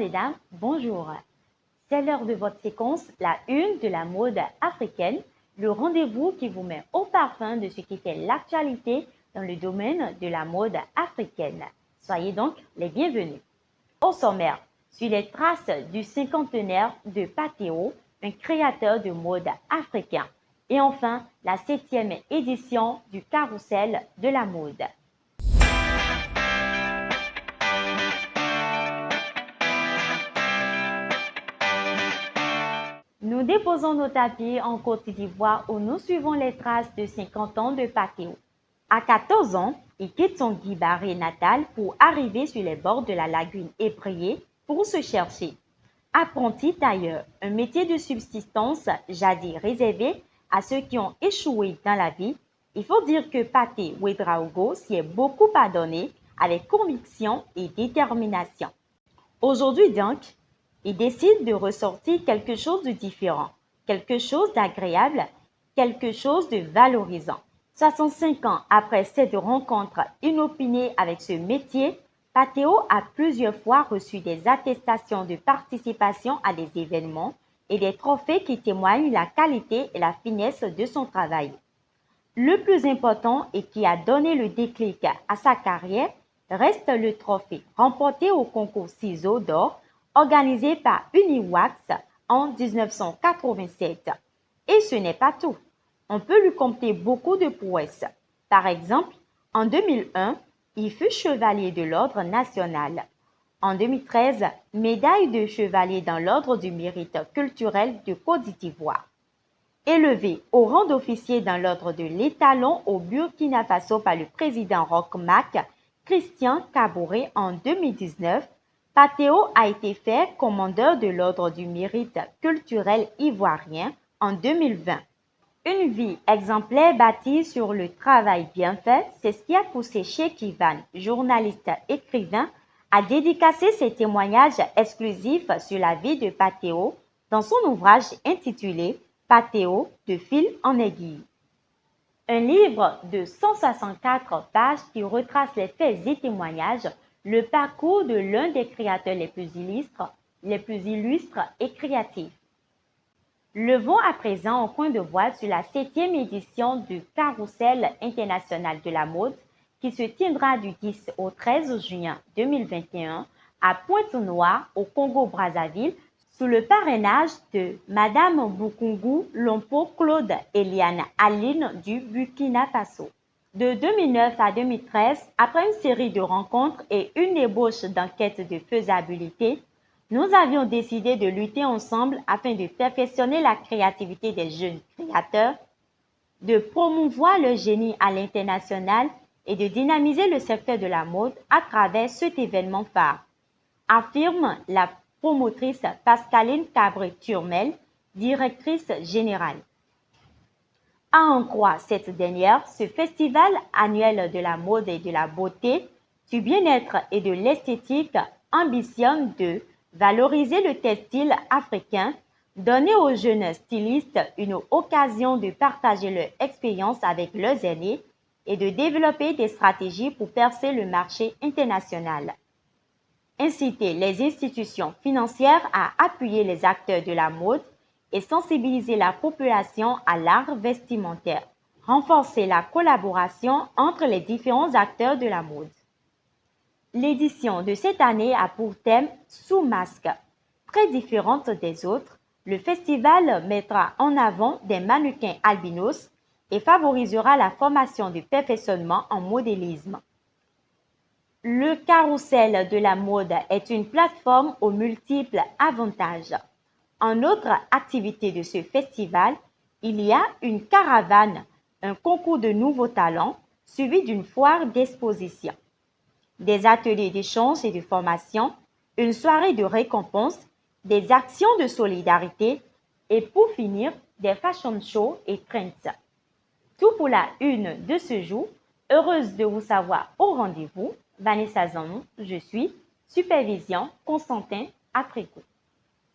et dames, bonjour. C'est l'heure de votre séquence, la une de la mode africaine, le rendez-vous qui vous met au parfum de ce qui fait l'actualité dans le domaine de la mode africaine. Soyez donc les bienvenus. Au sommaire, sur les traces du cinquantenaire de Patteo, un créateur de mode africain. Et enfin, la 7e édition du Carrousel de la mode. Nous déposons nos tapis en Côte d'Ivoire où nous suivons les traces de 50 ans de Patteo. À 14 ans, il quitte son Guibaré natal pour arriver sur les bords de la lagune ébriée pour se chercher. Apprenti tailleur, un métier de subsistance jadis réservé à ceux qui ont échoué dans la vie, il faut dire que Pathé Ouédraogo s'y est beaucoup adonné avec conviction et détermination. Aujourd'hui donc, il décide de ressortir quelque chose de différent, quelque chose d'agréable, quelque chose de valorisant. 65 ans après cette rencontre inopinée avec ce métier, Patteo a plusieurs fois reçu des attestations de participation à des événements et des trophées qui témoignent la qualité et la finesse de son travail. Le plus important et qui a donné le déclic à sa carrière reste le trophée remporté au concours Ciseaux d'or organisé par Uniwax en 1987. Et ce n'est pas tout. On peut lui compter beaucoup de prouesses. Par exemple, en 2001, il fut chevalier de l'Ordre national. En 2013, médaille de chevalier dans l'Ordre du mérite culturel de Côte d'Ivoire. Élevé au rang d'officier dans l'Ordre de l'Étalon au Burkina Faso par le président Roch Marc Christian Kaboré en 2019, Patteo a été fait commandeur de l'Ordre du mérite culturel ivoirien en 2020. Une vie exemplaire bâtie sur le travail bien fait, c'est ce qui a poussé Cheikh Ivan, journaliste écrivain, à dédicacer ses témoignages exclusifs sur la vie de Patteo dans son ouvrage intitulé Patteo de fil en aiguille. Un livre de 164 pages qui retrace les faits et témoignages, le parcours de l'un des créateurs les plus illustres et créatifs. Levons à présent un point de voile sur la 7e édition du Carrousel international de la mode qui se tiendra du 10 au 13 juin 2021 à Pointe-Noire au Congo-Brazzaville sous le parrainage de Madame Bukungu Lompo Claude Eliane Aline du Burkina Faso. De 2009 à 2013, après une série de rencontres et une ébauche d'enquêtes de faisabilité, nous avions décidé de lutter ensemble afin de perfectionner la créativité des jeunes créateurs, de promouvoir leur génie à l'international et de dynamiser le secteur de la mode à travers cet événement phare, affirme la promotrice Pascaline Cabré-Turmel, directrice générale. À en croire cette dernière, ce festival annuel de la mode et de la beauté, du bien-être et de l'esthétique ambitionne de valoriser le textile africain, donner aux jeunes stylistes une occasion de partager leur expérience avec leurs aînés et de développer des stratégies pour percer le marché international. Inciter les institutions financières à appuyer les acteurs de la mode et sensibiliser la population à l'art vestimentaire. Renforcer la collaboration entre les différents acteurs de la mode. L'édition de cette année a pour thème Sous masque. Très différente des autres, le festival mettra en avant des mannequins albinos et favorisera la formation du perfectionnement en modélisme. Le Carrousel de la mode est une plateforme aux multiples avantages. En autre activité de ce festival, il y a une caravane, un concours de nouveaux talents, suivi d'une foire d'exposition, des ateliers d'échange et de formation, une soirée de récompense, des actions de solidarité et pour finir, des fashion shows et trends. Tout pour la une de ce jour. Heureuse de vous savoir au rendez-vous. Vanessa Zanon, je suis Supervision Constantin Africo.